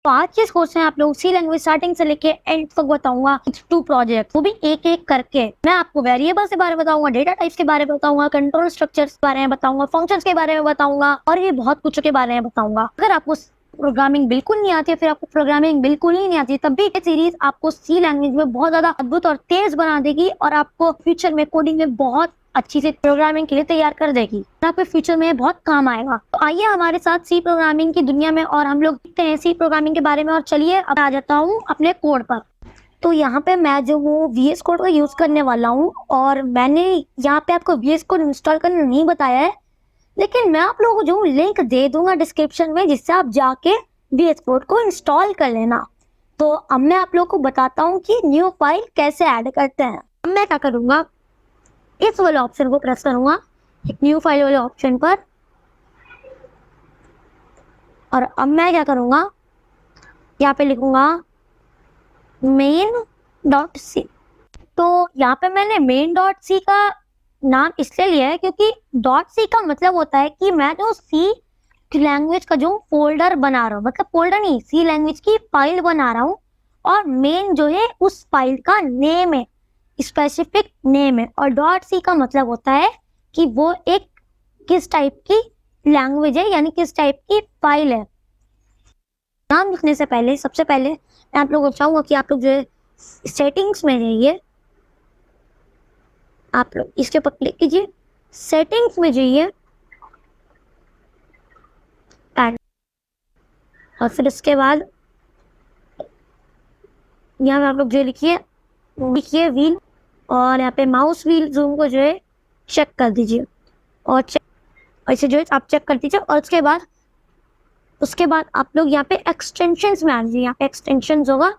तो आज के इस कोर्स में आप लोग सी लैंग्वेज स्टार्टिंग से लेके एंड तक बताऊंगा। 2 प्रोजेक्ट, वो भी एक एक करके। मैं आपको वेरिएबल्स के बारे में बताऊंगा, डेटा टाइप्स के बारे में बताऊंगा, कंट्रोल स्ट्रक्चर्स के बारे में बताऊंगा, फंक्शंस के बारे में बताऊंगा और ये बहुत कुछ के बारे में बताऊंगा। अगर आपको प्रोग्रामिंग बिल्कुल नहीं आती है, फिर आपको प्रोग्रामिंग बिल्कुल ही नहीं आती, तब भी ये सीरीज आपको सी लैंग्वेज में बहुत ज्यादा अद्भुत और तेज बना देगी और आपको फ्यूचर में कोडिंग में बहुत अच्छी से प्रोग्रामिंग के लिए तैयार कर देगी। आपके फ्यूचर में बहुत काम आएगा। तो आइए हमारे साथ सी प्रोग्रामिंग की दुनिया में और हम लोग देखते हैं सी प्रोग्रामिंग के बारे में। और चलिए अब आ जाता हूँ अपने कोड पर। तो यहाँ पे मैं जो हूँ VS कोड का यूज करने वाला हूँ और मैंने यहाँ पे आपको VS कोड इंस्टॉल करना नहीं बताया है, लेकिन मैं आप लोगों को जो लिंक दे दूंगा डिस्क्रिप्शन में, जिससे आप जाके VS कोड को इंस्टॉल कर लेना। तो अब मैं आप लोगों को बताता हूँ कि न्यू फाइल कैसे ऐड करते हैं। अब मैं क्या करूंगा, इस वाले ऑप्शन को प्रेस करूंगा, एक न्यू फाइल वाले ऑप्शन पर, और अब मैं क्या करूंगा, यहाँ पे लिखूंगा main.c। तो यहाँ पे मैंने main.c का नाम इसलिए लिया है क्योंकि .c का मतलब होता है कि मैं जो सी लैंग्वेज का जो फोल्डर बना रहा हूँ, मतलब फोल्डर नहीं, सी लैंग्वेज की फाइल बना रहा हूँ, और मेन जो है उस फाइल का नेम है, स्पेसिफिक नेम है। और .c का मतलब होता है कि वो एक किस टाइप की लैंग्वेज है, यानी किस टाइप की फाइल है। नाम लिखने से पहले सबसे पहले मैं आप लोगों को चाहूंगा कि आप लोग जो है सेटिंग्स में जाइए, आप लोग इसके ऊपर क्लिक कीजिए, सेटिंग्स में जाइए और फिर उसके बाद यहाँ पे आप लोग जो लिखिए व्हील, और यहाँ पे माउस व्हील जूम को जो है चेक कर दीजिए, और ऐसे जो है आप चेक कर दीजिए। और उसके बाद आप लोग यहाँ पे एक्सटेंशंस में आ जाइए। यहाँ पे एक्सटेंशंस होगा,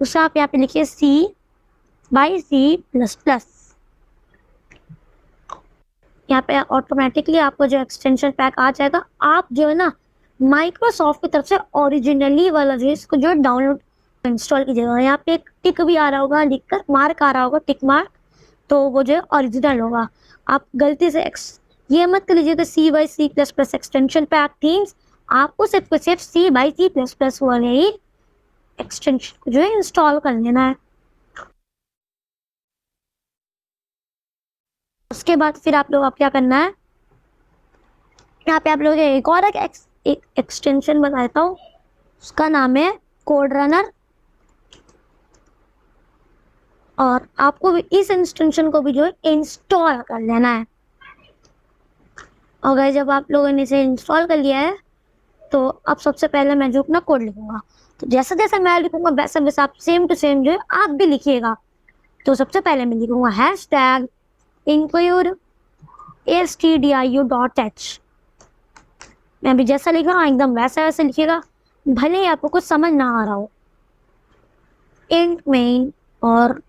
उसे आप यहाँ पे लिखिए C/C++। यहाँ पे ऑटोमेटिकली आपको जो एक्सटेंशन पैक आ जाएगा। आप जो है ना माइक्रोसॉफ्ट की तरफ से ओरिजिनली वाला जो है इसको जो डाउनलोड इंस्टॉल कीजिएगा। यहाँ पे एक टिक भी आ रहा होगा, लिखकर मार्क आ रहा होगा, टिक मार्क, तो वो जो है ओरिजिनल होगा। आप गलती से ये मत कर लीजिएगा C/C++ एक्सटेंशन पैक थीम्स, आपको सिर्फ C/C++ वाले ही एक्सटेंशन को जो है इंस्टॉल कर लेना है। उसके बाद फिर आप लोग क्या करना है, यहाँ पे आप लोग एक और एक एक्सटेंशन बता देता हूँ, उसका नाम है कोड रनर। और आपको भी इस एक्सटेंशन को भी जो है इंस्टॉल कर लेना है। और जब आप लोगों ने इसे इंस्टॉल कर लिया है, तो अब सबसे पहले मैं जो अपना कोड लिखूंगा, तो जैसे जैसे मैं लिखूंगा वैसे वैसे आप सेम टू सेम जो है आप भी लिखिएगा। तो सबसे पहले मैं लिखूंगा #include stdio.h। मैं अभी जैसा लिख रहा हूँ एकदम वैसा वैसे लिखिएगा, भले ही आपको कुछ समझ ना आ रहा हो। int main और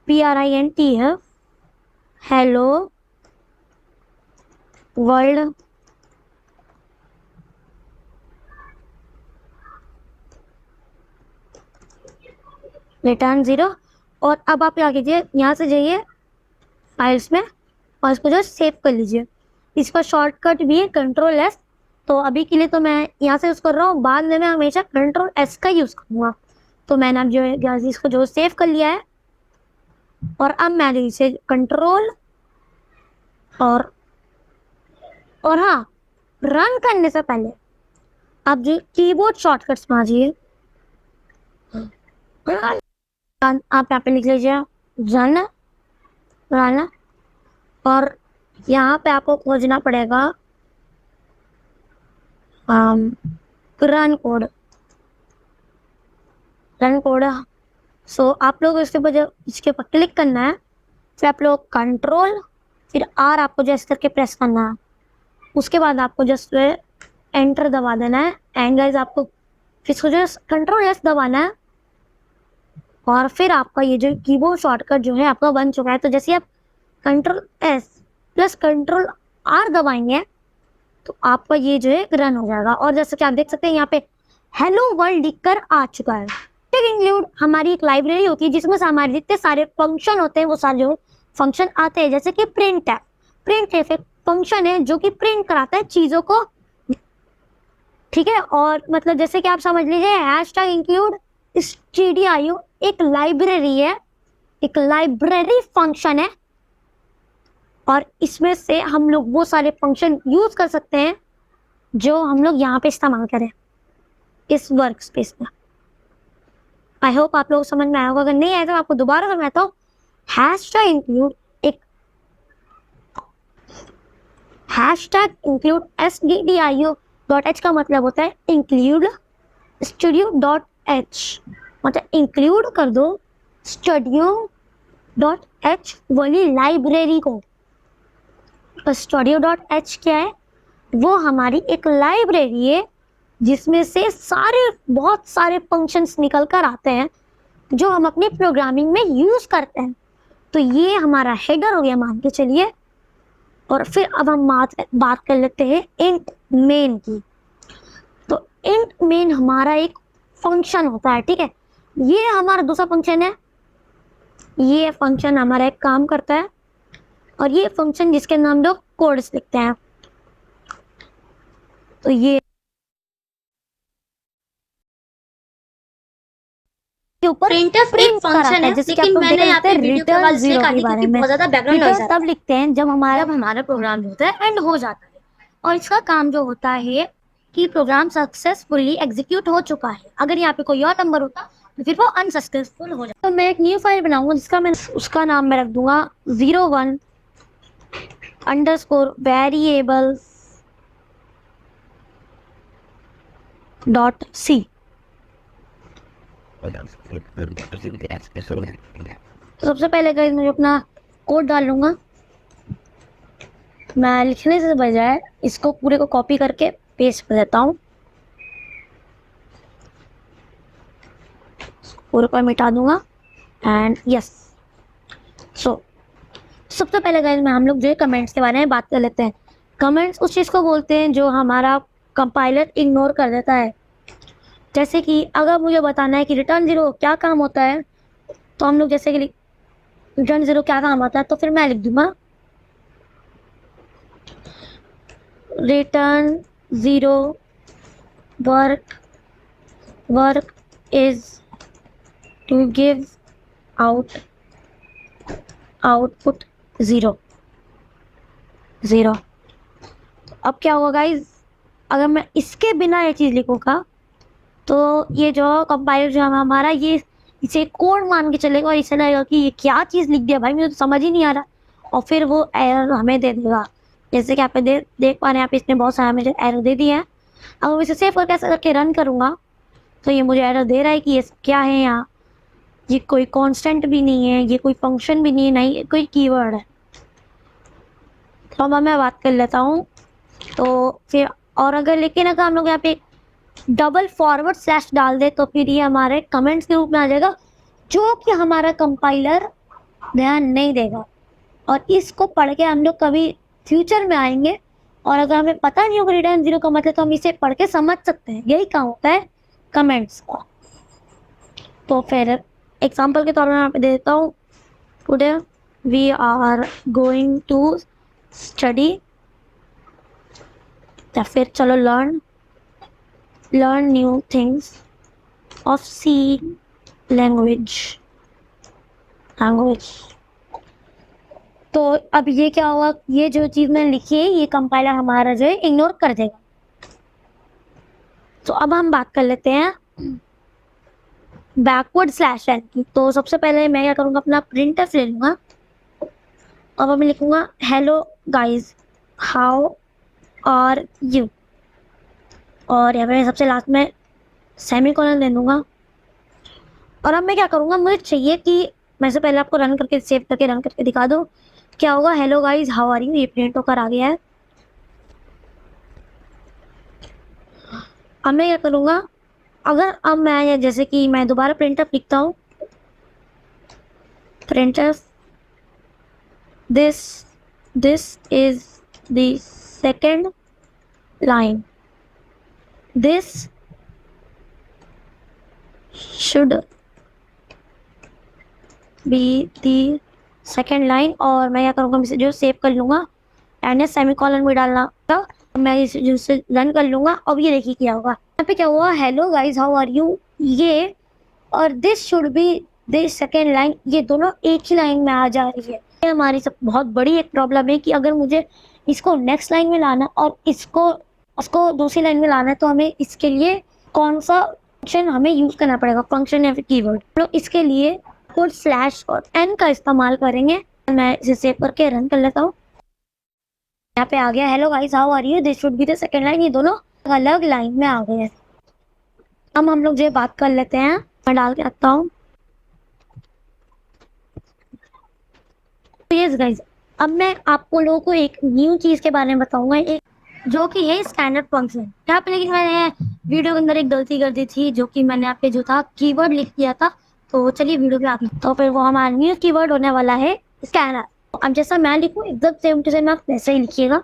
print है हेलो वर्ल्ड, रिटर्न 0। और अब आप क्या कीजिए, यहाँ से जाइए फाइल्स में और इसको जो सेव कर लीजिए। इसका शॉर्टकट भी है Ctrl+S। तो अभी के लिए तो मैं यहाँ से यूज कर रहा हूँ, बाद में मैं हमेशा Ctrl+S का यूज करूँगा। तो मैंने अब जो है इसको जो सेव कर लिया है, और अब मैं इसे कंट्रोल और हाँ, रन करने से पहले आप जो कीबोर्ड शॉर्टकट्स में आ जाइए, आप यहाँ पे लिख लीजिए रन, और यहाँ पे आपको खोजना पड़ेगा रन कोड। सो आप लोग इसके ऊपर क्लिक करना है, फिर आप लोग कंट्रोल फिर R आपको जैसे करके प्रेस करना है। उसके बाद आपको जस्ट एंटर दबा देना है, एंड गाइस आपको फिर इसको जो Ctrl+S दबाना है, और फिर आपका ये जो कीबोर्ड शॉर्टकट जो है आपका बन चुका है। तो जैसे आप Ctrl+S प्लस Ctrl+R दबाएंगे तो आपका ये जो है रन हो जाएगा। और जैसे कि आप देख सकते हैं यहाँ पे हेलो वर्ल्ड लिखकर आ चुका है। इंक्लूड हमारी एक लाइब्रेरी होती है जिसमें से हमारे जितने सारे फंक्शन होते हैं वो सारे जो फंक्शन आते हैं, जैसे कि प्रिंट है। प्रिंट एक फंक्शन है जो कि प्रिंट कराता है चीजों को ठीक है। और मतलब जैसे कि आप समझ लीजिए हैश टैग इंक्लूड stdio एक लाइब्रेरी है, एक लाइब्रेरी फंक्शन है, और इसमें से हम लोग वो सारे फंक्शन यूज कर सकते हैं जो हम लोग यहाँ पे इस्तेमाल करें इस वर्क स्पेस में। आई होप आप लोग समझ में आया होगा, अगर नहीं आया तो आपको दोबारा समझाता हूँ। हैशटैग इंक्लूड एक हैशटैग इंक्लूड stdio.h का मतलब होता है इंक्लूड studio.h, मतलब इंक्लूड कर दो studio.h वाली लाइब्रेरी को। तो studio.h क्या है? वो हमारी एक लाइब्रेरी है जिसमें से बहुत सारे फंक्शंस निकल कर आते हैं जो हम अपनी प्रोग्रामिंग में यूज करते हैं। तो ये हमारा हेडर हो गया मान के चलिए। और फिर अब हम बात कर लेते हैं इंट मेन की। तो इंट मेन हमारा एक फंक्शन होता है, ठीक है। ये हमारा दूसरा फंक्शन है। ये फंक्शन हमारा एक काम करता है, और ये फंक्शन जिसके अंदर हम लोग कोड्स लिखते हैं। तो ये के ऊपर प्रिंटफ एक फंक्शन है, जैसे कि लेकिन आप लोग मैंने यहाँ पे वीडियो के आवाज इसलिए जीरो के काटी बारे क्योंकि में। बहुत ज्यादा बैकग्राउंड नॉइज आ रहा तब लिखते हैं जब हमारा प्रोग्राम होता है एंड हो जाता है, और इसका काम जो होता है कि प्रोग्राम सक्सेसफुली एग्जीक्यूट हो चुका है। अगर यहाँ पे कोई और नंबर होता तो फिर वो अनसक्सेसफुल हो जाता। तो मैं एक न्यू फाइल बनाऊंगा जिसका मैं उसका नाम मैं रख दूंगा 01 अंडरस्कोर वेरिएबल .c। तो सबसे पहले गाइस मैं अपना कोड डाल लूंगा। मैं लिखने से बजाय इसको पूरे को कॉपी करके पेस्ट कर देता हूँ, पूरे को मिटा दूंगा एंड यस। सो सबसे पहले गाइस में हम लोग जो है कमेंट्स के बारे में बात कर लेते हैं। कमेंट्स उस चीज़ को बोलते हैं जो हमारा कंपाइलर इग्नोर कर देता है। जैसे कि अगर मुझे बताना है कि रिटर्न जीरो क्या काम होता है, तो हम लोग जैसे कि रिटर्न जीरो क्या काम आता है, तो फिर मैं लिख दूंगा return zero work is to give output zero. अब क्या होगा गाइज, अगर मैं इसके बिना ये चीज़ लिखूंगा तो ये जो कंपाइलर जो हमारा ये इसे कोड मान के चलेगा और इसे लगेगा कि ये क्या चीज़ लिख दिया भाई, मुझे तो समझ ही नहीं आ रहा, और फिर वो एरर हमें दे देगा। जैसे कि आप देख पा रहे हैं, यहाँ पे इसने बहुत सारा मुझे एरर दे दिया है। अगर मैं इसे सेव करके ऐसा करके रन करूँगा तो ये मुझे एरर दे रहा है कि ये क्या है यहाँ, ये कोई कांस्टेंट भी नहीं है, ये कोई फंक्शन भी नहीं है, नहीं कोई कीवर्ड है। तो अब मैं बात कर लेता हूँ। तो फिर और अगर लेकिन अगर हम लोग यहाँ पे डबल फॉरवर्ड स्लैश डाल दे तो फिर ये हमारे कमेंट्स के रूप में आ जाएगा, जो कि हमारा कंपाइलर ध्यान नहीं देगा। और इसको पढ़ के हम लोग कभी फ्यूचर में आएंगे, और अगर हमें पता नहीं होगा रिटर्न जीरो का मतलब, तो हम इसे पढ़ के समझ सकते हैं। यही काम होता है कमेंट्स का। तो फिर एग्जाम्पल के तौर पर यहाँ पे दे देता हूँ, today we are going to study, या फिर चलो learn new things of C language. तो अब ये क्या हुआ, ये जो चीज़ मैंने लिखी है ये कंपाइलर हमारा जो है इग्नोर कर देगा। तो अब हम बात कर लेते हैं बैकवर्ड स्लैश एन की। तो सबसे पहले मैं क्या करूँगा, अपना प्रिंटफ ले लूँगा और मैं लिखूँगा hello guys how are you, और यहाँ पे सबसे लास्ट में सेमीकोलन ले लूँगा। और अब मैं क्या करूँगा, मुझे चाहिए कि मैं से पहले आपको रन करके सेव करके रन करके दिखा दूँ क्या होगा। Hello guys how are you, ये प्रिंट होकर आ गया है। अब मैं क्या करूँगा, अगर अब मैं जैसे कि मैं दोबारा प्रिंटअप लिखता हूँ, printf this is the second line, this should be the second line, और मैं क्या करूँगा इसे जो सेव कर लूँगा एंड सेमीकोलन भी डालना था। मैं इसे रन कर लूंगा। अब ये देखिए क्या होगा, यहाँ पे क्या हुआ, hello guys how are you, ये और this should be this second line, ये दोनों एक ही लाइन में आ जा रही है। ये हमारी सब बहुत बड़ी एक प्रॉब्लम है कि अगर मुझे इसको नेक्स्ट लाइन में लाना और इसको दूसरी लाइन में लाना है तो हमें इसके लिए कौन सा फंक्शन हमें यूज करना पड़ेगा, फंक्शन या फिर कीवर्ड। तो इसके लिए कोड स्लैश और एन का इस्तेमाल करेंगे। मैं इसे सेव करके रन कर लेता हूँ। यहाँ पे आ गया hello guys how are you, this should be the second line, ये दोनों अलग लाइन में आ गए हैं। अब हम लोग जो बात कर लेते हैं, मैं डाल के रखता हूँ। यस गाइस, अब मैं आपको लोगों को एक न्यू चीज के बारे में बताऊंगा, एक जो कि है स्टैंडर्ड फंक्शन। यहाँ पे लेकिन मैंने वीडियो के अंदर एक गलती कर दी थी, जो कि मैंने यहाँ पे जो था कीवर्ड लिख दिया था। तो चलिए वीडियो पे आगे, तो फिर वो हमारा न्यू कीवर्ड होने वाला है स्कैनर। अब जैसा मैं लिखूँ एकदम सेम टू सेम आप वैसे ही लिखिएगा।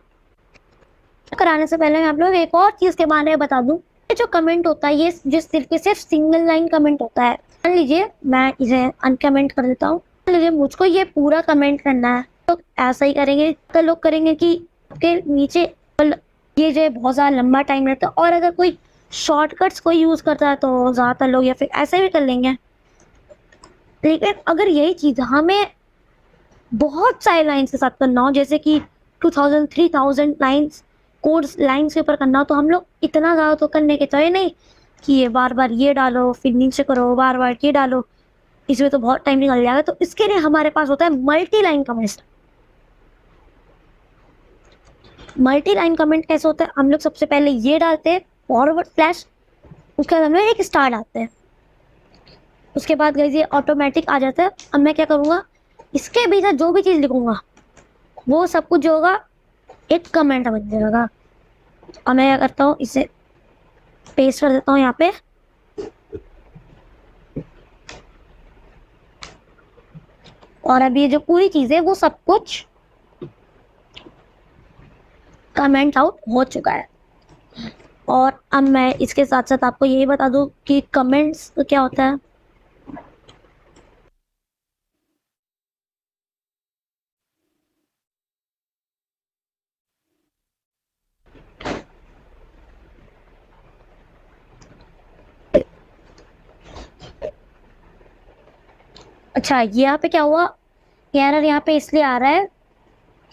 कराने से पहले मैं आप लोग एक और चीज के बारे में बता दूं, ये जो कमेंट होता है ये सिर्फ सिंगल लाइन कमेंट होता है। मान लीजिए मैं इसे अनकमेंट कर देता हूँ, मान लीजिए मुझको ये पूरा कमेंट करना है, तो ऐसा ही करेंगे। तो लोग करेंगे कि आपके नीचे ये जो है बहुत ज़्यादा लंबा टाइम रहता है, और अगर कोई शॉर्टकट्स कोई यूज़ करता है तो ज़्यादातर लोग या फिर ऐसे भी कर लेंगे। लेकिन अगर यही चीज़ हमें बहुत सारे लाइन्स के साथ करना हो, जैसे कि 2000 3000 लाइन्स कोड्स लाइन्स के ऊपर करना हो, तो हम लोग इतना ज़्यादा तो करने के चाहिए नहीं कि ये बार बार ये डालो फिर नीचे करो, बार बार ये डालो, इसमें तो बहुत टाइम निकल जाएगा। तो इसके लिए हमारे पास होता है multi line comment. Multi line comment कैसे होता है, हम लोग सबसे पहले ये डालते हैं फॉरवर्ड स्लैश, उसके बाद हम लोग एक स्टार डालते हैं, उसके बाद गाइस ये ऑटोमेटिक आ जाता है। अब मैं क्या करूँगा, इसके भीतर जो भी चीज़ लिखूंगा वो सब कुछ जो होगा एक कमेंट बन जाएगा। अब मैं क्या करता हूँ, इसे पेस्ट कर देता हूँ यहाँ पे, और अब ये जो पूरी चीज़ है वो सब कुछ कमेंट आउट हो चुका है। और अब मैं इसके साथ साथ आपको यही बता दूं कि कमेंट्स क्या होता है। अच्छा, यहाँ पे क्या हुआ, एरर यहाँ पे इसलिए आ रहा है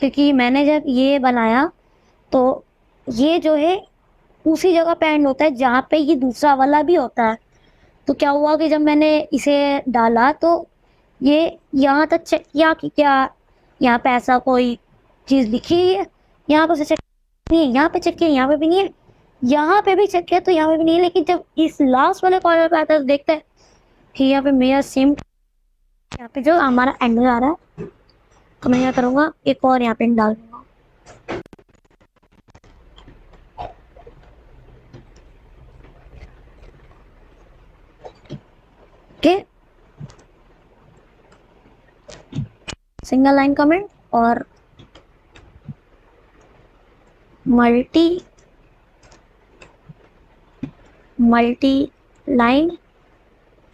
क्योंकि मैंने जब ये बनाया तो ये जो है उसी जगह पे एंड होता है जहाँ पे ये दूसरा वाला भी होता है। तो क्या हुआ कि जब मैंने इसे डाला तो ये यहाँ तक चेक किया कि क्या यहाँ पे ऐसा कोई चीज़ लिखी है, यहाँ पे चेक नहीं है, यहाँ पे चेक किया यहाँ पे भी नहीं है, यहाँ पे भी चेक किया तो यहाँ पे भी नहीं है। लेकिन जब इस लास्ट वाले कॉर्नर पे आता है तो देखते हैं कि यहाँ पे मेरा सेम, यहाँ पे जो हमारा एंड आ रहा है, तो मैं क्या करूँगा एक और यहाँ पे डाल दूंगा। ओके, सिंगल लाइन कमेंट और मल्टी लाइन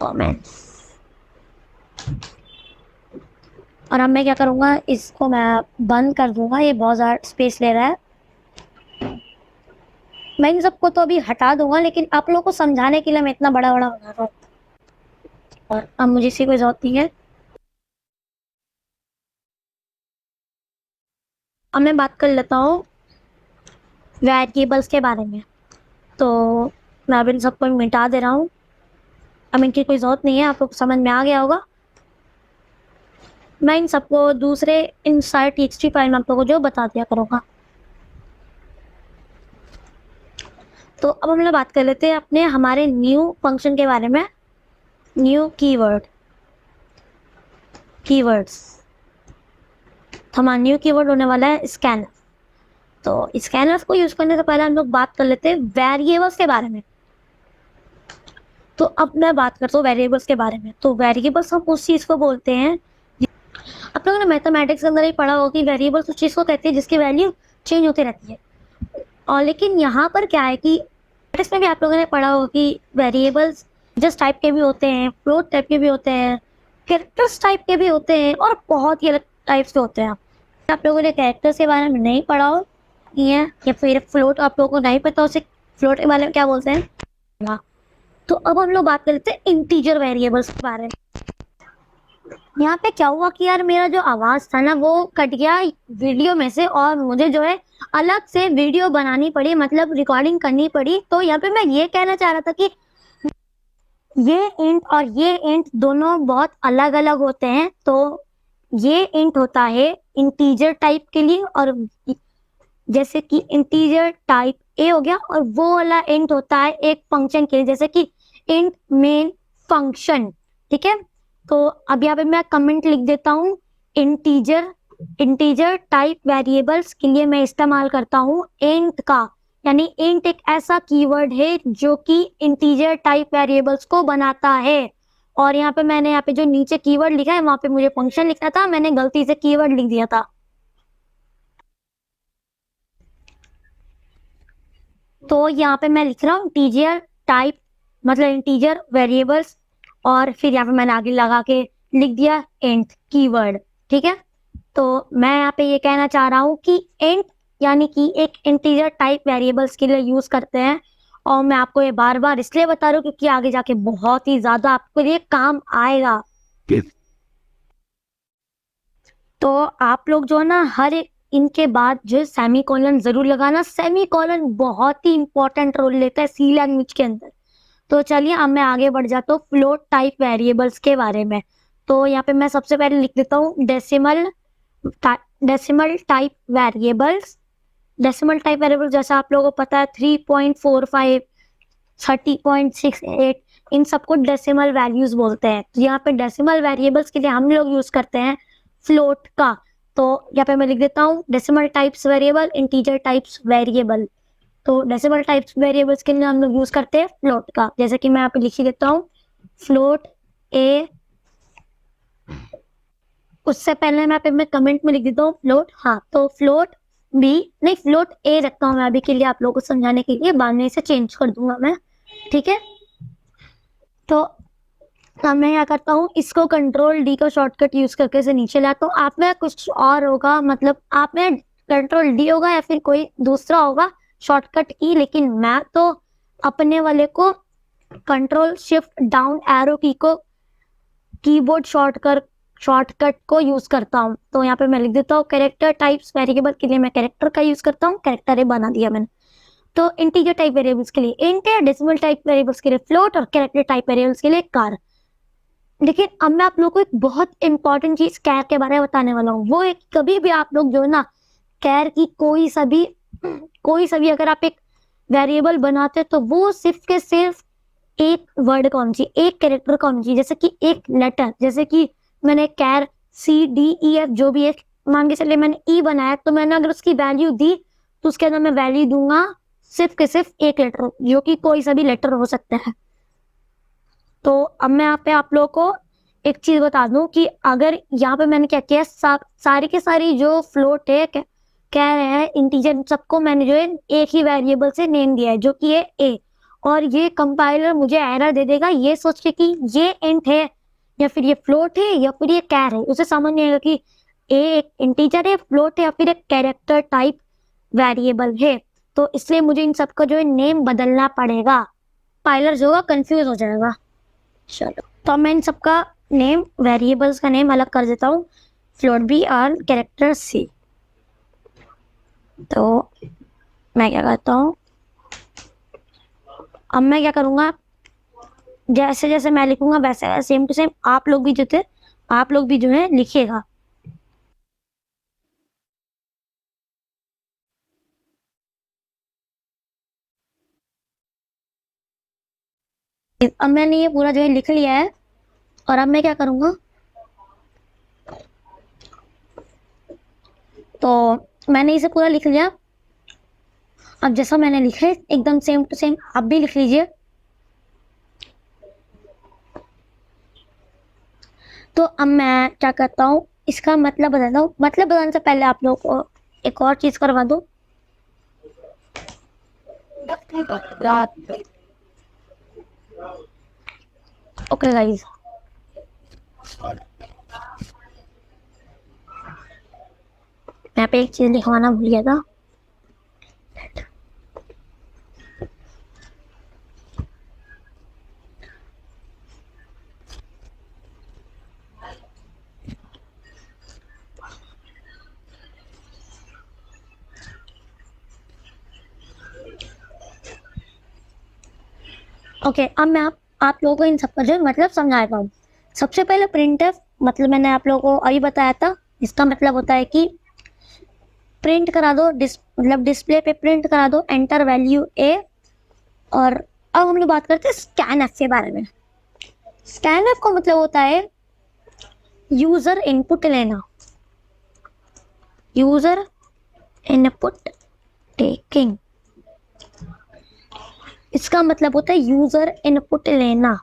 कमेंट्स। और अब मैं क्या करूँगा, इसको मैं बंद कर दूंगा, ये बहुत ज़्यादा स्पेस ले रहा है। मैं इन सबको तो अभी हटा दूंगा, लेकिन आप लोगों को समझाने के लिए मैं इतना बड़ा बड़ा बना रहा हूँ। और अब मुझे इसी को जरूरत नहीं है। अब मैं बात कर लेता हूँ वेरिएबल्स के बारे में। तो मैं अब इन सबको मिटा दे रहा हूँ, अब इनकी कोई ज़रूरत नहीं है, आप लोग समझ में आ गया होगा। मैं इन सबको दूसरे इनसाइड टीएक्सटी फाइल में आप लोगों को जो बता दिया करूँगा। तो अब हम लोग बात कर लेते हैं अपने हमारे न्यू फंक्शन के बारे में, न्यू कीवर्ड्स। तो हमारा न्यू कीवर्ड होने वाला है स्कैनर। तो स्कैनर्स को यूज करने से पहले हम लोग बात कर लेते हैं वेरिएबल्स के बारे में। तो अब मैं बात करता हूँ वेरिएबल्स के बारे में। तो वेरिएबल्स हम उस चीज़ को बोलते हैं, आप लोगों ने मैथमेटिक्स के अंदर ही पढ़ा होगा कि वेरिएबल्स उस चीज़ को कहते हैं जिसकी वैल्यू चेंज होती रहती है। और लेकिन यहाँ पर क्या है कि मैथमेटिक्स में भी आप लोगों ने पढ़ा होगा कि वेरिएबल्स जस्ट टाइप के भी होते हैं, फ्लोट टाइप के भी होते हैं, कैरेक्टर्स टाइप के भी होते हैं, और बहुत ही अलग टाइप्स के होते हैं। आप लोगों ने कैरेक्टर्स के बारे में नहीं पढ़ा हो ये है, या फिर फ्लोट आप लोगों को नहीं पता उसे फ्लोट के बारे में क्या बोलते हैं। हाँ, तो अब हम लोग बात करते हैं इंटीजर वेरिएबल्स के बारे में। यहाँ पे क्या हुआ कि यार मेरा जो आवाज था ना वो कट गया वीडियो में से, और मुझे जो है अलग से वीडियो बनानी पड़ी, मतलब रिकॉर्डिंग करनी पड़ी। तो यहाँ पे मैं ये कहना चाह रहा था कि ये इंट और ये इंट दोनों बहुत अलग अलग होते हैं। तो ये इंट होता है इंटीजर टाइप के लिए, और जैसे कि इंटीजर टाइप ए हो गया, और वो वाला इंट होता है एक फंक्शन के लिए, जैसे कि इंट मेन फंक्शन। ठीक है, तो अब यहाँ पे मैं कमेंट लिख देता हूँ। इंटीजर टाइप वेरिएबल्स के लिए मैं इस्तेमाल करता हूँ इंट का, यानी इंट एक ऐसा कीवर्ड है जो कि इंटीजर टाइप वेरिएबल्स को बनाता है। और यहाँ पे मैंने यहाँ पे जो नीचे कीवर्ड लिखा है वहां पे मुझे फंक्शन लिखना था, मैंने गलती से कीवर्ड लिख दिया था। तो यहाँ पे मैं लिख रहा हूँ इंटीजर टाइप, मतलब इंटीजर वेरिएबल्स, और फिर यहाँ पे मैंने आगे लगा के लिख दिया इंट कीवर्ड। ठीक है, तो मैं यहाँ पे ये कहना चाह रहा हूँ कि इंट यानी कि एक इंटीजर टाइप वेरिएबल्स के लिए यूज करते हैं। और मैं आपको ये बार बार इसलिए बता रहा हूँ क्योंकि आगे जाके बहुत ही ज्यादा आपके लिए काम आएगा। तो आप लोग जो है ना हर एक इनके बाद जो है सेमी कॉलन जरूर लगाना। सेमी कॉलन बहुत ही इंपॉर्टेंट रोल लेता है सी लैंग्वेज के अंदर। तो चलिए अब मैं आगे बढ़ जाता हूँ फ्लोट टाइप वेरिएबल्स के बारे में। तो यहाँ पे मैं सबसे पहले लिख देता हूँ decimal type variables. Decimal type variables जैसा आप लोगों को पता है 3.45, 30.68, इन सबको डेसिमल वैल्यूज बोलते हैं। तो यहाँ पे डेसिमल वेरिएबल्स के लिए हम लोग यूज करते हैं फ्लोट का। तो यहाँ पे मैं लिख देता हूँ decimal types variable, integer types variable. तो डेसिमल टाइप्स वेरिएबल्स के लिए हम लोग यूज करते हैं फ्लोट का, जैसे कि मैं यहाँ पे लिख ही देता हूँ फ्लोट ए। उससे पहले मैं कमेंट में लिख देता हूँ फ्लोट, हाँ तो फ्लोट बी नहीं फ्लोट ए रखता हूँ मैं अभी के लिए आप लोगों को समझाने के लिए, बाद में इसे चेंज कर दूंगा मैं। ठीक है, तो अब मैं क्या करता हूँ इसको कंट्रोल डी का शॉर्टकट यूज करके इसे नीचे लाता हूँ। आप में कुछ और होगा, मतलब आप में कंट्रोल डी होगा या फिर कोई दूसरा होगा शॉर्टकट की, लेकिन मैं तो अपने वाले को कंट्रोल शिफ्ट डाउन एरो की को कीबोर्ड शॉर्टकट को यूज करता हूँ। तो यहाँ पे मैं लिख देता हूँ कैरेक्टर टाइप्स वेरिएबल के लिए मैं कैरेक्टर का यूज करता हूँ, कैरेक्टर ए बना दिया मैंने। तो इंटीजर टाइप वेरिएबल्स के लिए इंट है, डेसिमल टाइप वेरिएबल्स के लिए फ्लोट, और कैरेक्टर टाइप वेरिएबल्स के लिए कार। लेकिन अब मैं आप लोगों को एक बहुत इंपॉर्टेंट चीज कैर के बारे में बताने वाला हूँ। वो एक कभी भी आप लोग जो है ना कैर की कोई सा भी अगर आप एक वेरिएबल बनाते हैं तो वो सिर्फ के सिर्फ एक वर्ड का होना चाहिए, एक कैरेक्टर का होना चाहिए, जैसे कि एक लेटर। जैसे कि मैंने कैर CDEF जो भी एक मान के चलिए मैंने ई बनाया, तो मैंने अगर उसकी वैल्यू दी तो उसके अंदर मैं वैल्यू दूंगा सिर्फ के सिर्फ एक लेटर, जो कि कोई सा भी लेटर हो सकता है। तो अब मैं यहाँ पे आप लोगों को एक चीज बता दूं कि अगर यहाँ पे मैंने क्या किया, सारी के सारी जो फ्लोट है कह रहे हैं इंटीजर, सबको मैंने जो है एक ही वेरिएबल से नेम दिया है जो कि है ए। और ये कंपाइलर मुझे एरर दे देगा ये सोच के कि ये इंट है या फिर ये फ्लोट है या फिर ये कैर है। उसे समझ नहीं आएगा कि ए एक इंटीजर है, फ्लोट है या फिर एक कैरेक्टर टाइप वेरिएबल है। तो इसलिए मुझे इन सबका जो है नेम बदलना पड़ेगा, कंपाइलर जो होगा कंफ्यूज हो जाएगा। चलो तो मैं इन सबका नेम वेरिएबल्स का नेम अलग कर देता हूँ, फ्लोट बी और कैरेक्टर सी। तो मैं क्या करता हूँ, अब मैं क्या करूँगा, जैसे जैसे मैं लिखूंगा वैसे सेम टू सेम आप लोग भी जो है लिखिएगा। अब मैंने ये पूरा जो है लिख लिया है, और अब मैं क्या करूँगा, तो मैंने इसे पूरा लिख लिया। अब जैसा मैंने लिखा है एकदम सेम टू सेम आप भी लिख लीजिए। तो अब मैं क्या करता हूँ इसका मतलब बताता हूँ। मतलब बताने से पहले आप लोगों को एक और चीज करवा दो। ओके गाइस, मैं पे एक चीज लिखवाना भूल गया था। ओके, अब मैं आप लोगों को इन सबका जो मतलब समझाता हूँ। सबसे पहले प्रिंटफ मतलब मैंने आप लोगों को अभी बताया था, इसका मतलब होता है कि प्रिंट करा दो, मतलब डिस्प्ले पे प्रिंट करा दो एंटर वैल्यू ए। और अब हम लोग बात करते हैं स्कैनफ के बारे में। स्कैनफ का मतलब होता है यूजर इनपुट लेना, यूजर इनपुट टेकिंग। इसका मतलब होता है यूजर इनपुट लेना।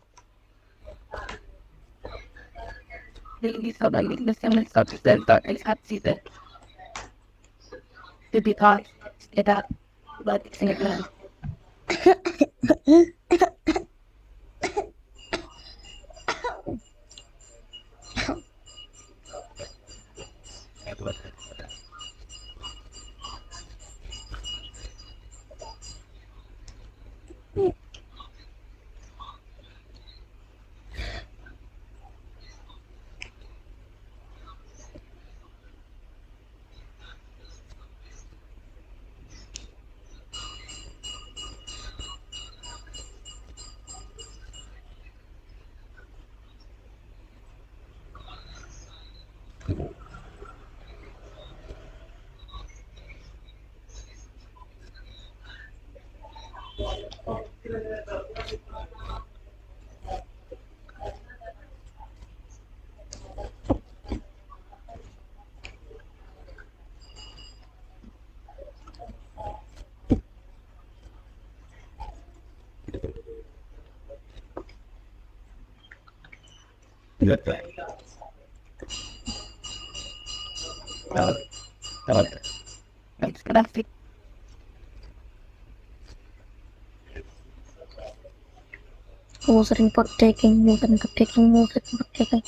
User input taking, user input taking, user input taking.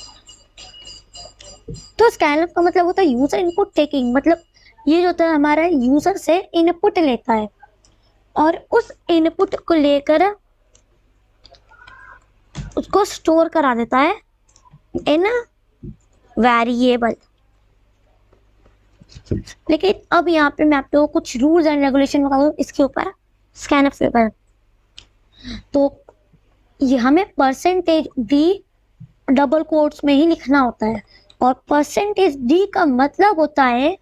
तो स्कैनफ का मतलब होता है यूजर इनपुट टेकिंग, मतलब ये जो होता है हमारा यूजर से इनपुट लेता है और उस इनपुट को लेकर उसको स्टोर करा देता है इन वेरिएबल। लेकिन अब यहाँ पे मैं आप लोगों को कुछ रूल्स एंड रेगुलेशन बताऊँ इसके ऊपर, स्कैनफ के ऊपर। तो ये हमें परसेंटेज डी डबल कोट्स में ही लिखना होता है, और परसेंटेज डी का मतलब होता है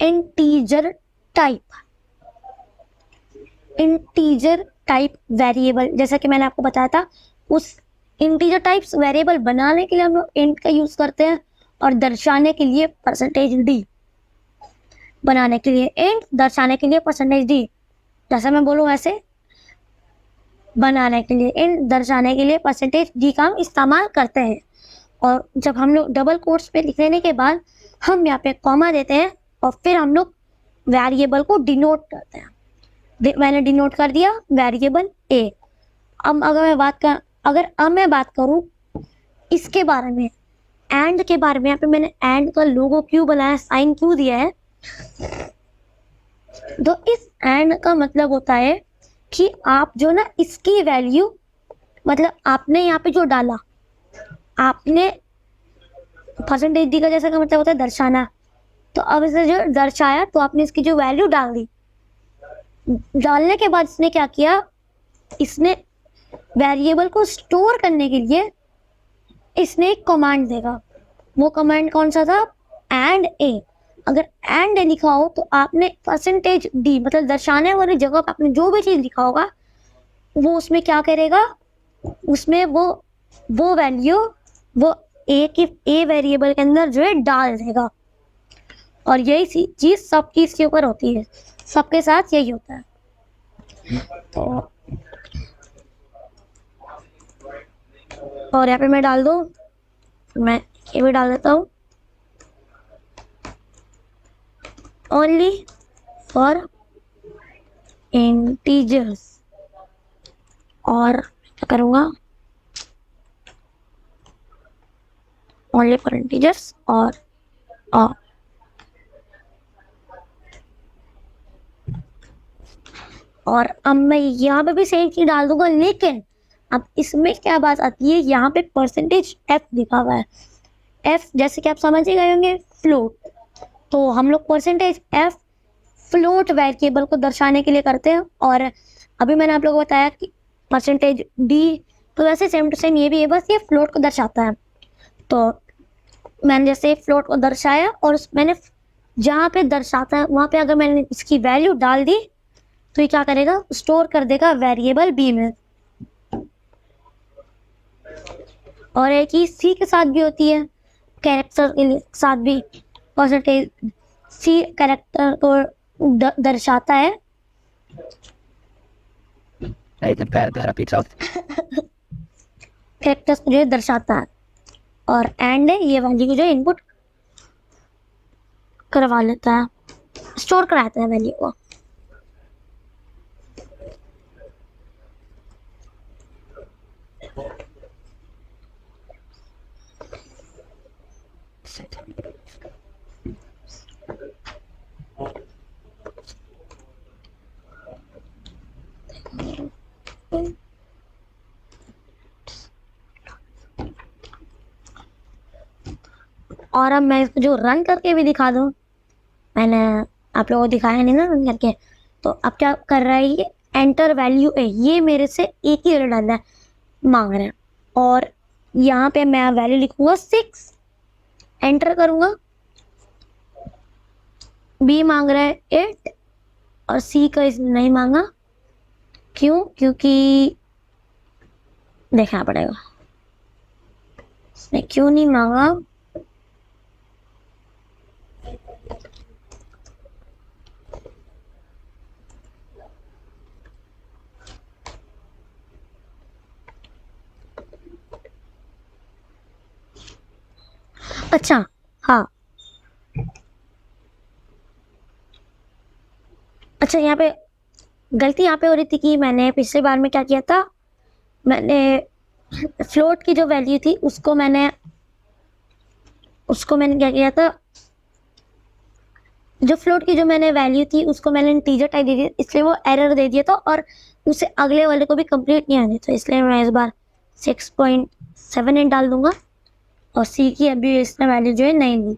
integer type, integer type variable. जैसा कि मैंने आपको बताया था, उस इंटीजर टाइप्स वेरिएबल बनाने के लिए हम लोग इंट का यूज करते हैं, और दर्शाने के लिए परसेंटेज डी। बनाने के लिए इंट, दर्शाने के लिए परसेंटेज डी। जैसा मैं बोलूँ वैसे, बनाने के लिए इंट, दर्शाने के लिए परसेंटेज डी का हम इस्तेमाल करते हैं। और जब हम लोग डबल कोट्स पे लिख लेने के बाद हम यहाँ पे कॉमा देते हैं और फिर हम लोग वेरिएबल को डिनोट करते हैं। मैंने डिनोट कर दिया वेरिएबल ए। अब अब मैं बात करूँ इसके बारे में, एंड के बारे में। यहाँ पे मैंने एंड का लोगो क्यों बनाया, साइन क्यों दिया है, तो इस एंड का मतलब होता है कि आप जो ना इसकी वैल्यू, मतलब आपने यहाँ पे जो डाला, आपने परसेंटेज डी का जैसा का मतलब होता है दर्शाना, तो अब इसे जो दर्शाया तो आपने इसकी जो वैल्यू डाल दी। डालने के बाद इसने क्या किया, इसने वेरिएबल को स्टोर करने के लिए इसने एक कमांड देगा। वो कमांड कौन सा था, एंड ए। अगर एंड ए लिखा हो तो आपने परसेंटेज डी मतलब दर्शाने वाली जगह पर आपने जो भी चीज लिखा होगा वो उसमें क्या करेगा, उसमें वो वैल्यू वो ए वेरिएबल के अंदर जो है डाल देगा। और यही चीज सबकी इसके ऊपर होती है, सबके साथ यही होता है। तो और यहाँ पे मैं डाल दूं, मैं ये भी डाल देता हूँ, ओनली फॉर इंटीजर्स। और क्या करूँगा, ओनली फॉर इंटीजर्स और अब मैं यहाँ पे भी सेम चीज डाल दूंगा। लेकिन अब इसमें क्या बात आती है, यहाँ पे परसेंटेज एफ लिखा हुआ है। एफ जैसे कि आप समझ ही गए होंगे, फ्लोट। तो हम लोग परसेंटेज एफ फ्लोट वेरिएबल को दर्शाने के लिए करते हैं। और अभी मैंने आप लोगों को बताया कि परसेंटेज डी, तो वैसे सेम टू सेम ये भी है, बस ये फ्लोट को दर्शाता है। तो मैंने जैसे फ्लोट को दर्शाया और मैंने जहाँ पे दर्शाता है वहाँ पे अगर मैंने इसकी वैल्यू डाल दी तो ये क्या करेगा, स्टोर कर देगा वेरिएबल बी में। और एक ही सी के साथ भी होती है, कैरेक्टर के साथ भी परसेंटेज सी कैरेक्टर को दर्शाता है। कैरेक्टर्स को जो दर्शाता है और एंड ये वैल्यू को जो इनपुट करवा लेता है, स्टोर कराता है वैल्यू को। और अब मैं इसको जो रन करके भी दिखा दूं, मैंने आप लोगों को दिखाया नहीं ना रन करके, तो अब क्या कर रहा है, ये एंटर वैल्यू ए, ये मेरे से एक ही वैल्यू डालना है, मांग रहे हैं। और यहाँ पे मैं वैल्यू लिखूंगा 6, एंटर करूंगा, बी मांग रहा है 8 और सी का इसने नहीं मांगा। क्यों? क्योंकि देखना पड़ेगा इसने क्यों नहीं मांगा। अच्छा हाँ, अच्छा यहाँ पे गलती यहाँ पे हो रही थी कि मैंने पिछली बार में क्या किया था, मैंने फ्लोट की जो वैल्यू थी उसको मैंने क्या किया था, जो फ्लोट की जो मैंने वैल्यू थी उसको मैंने इंटीजर टाइप दे दिया, इसलिए वो एरर दे दिया था और उसे अगले वाले को भी कंप्लीट नहीं आने, तो इसलिए मैं इस बार 6.78 डाल दूंगा और सी की अभी इसने वैल्यू जो है नहीं दी।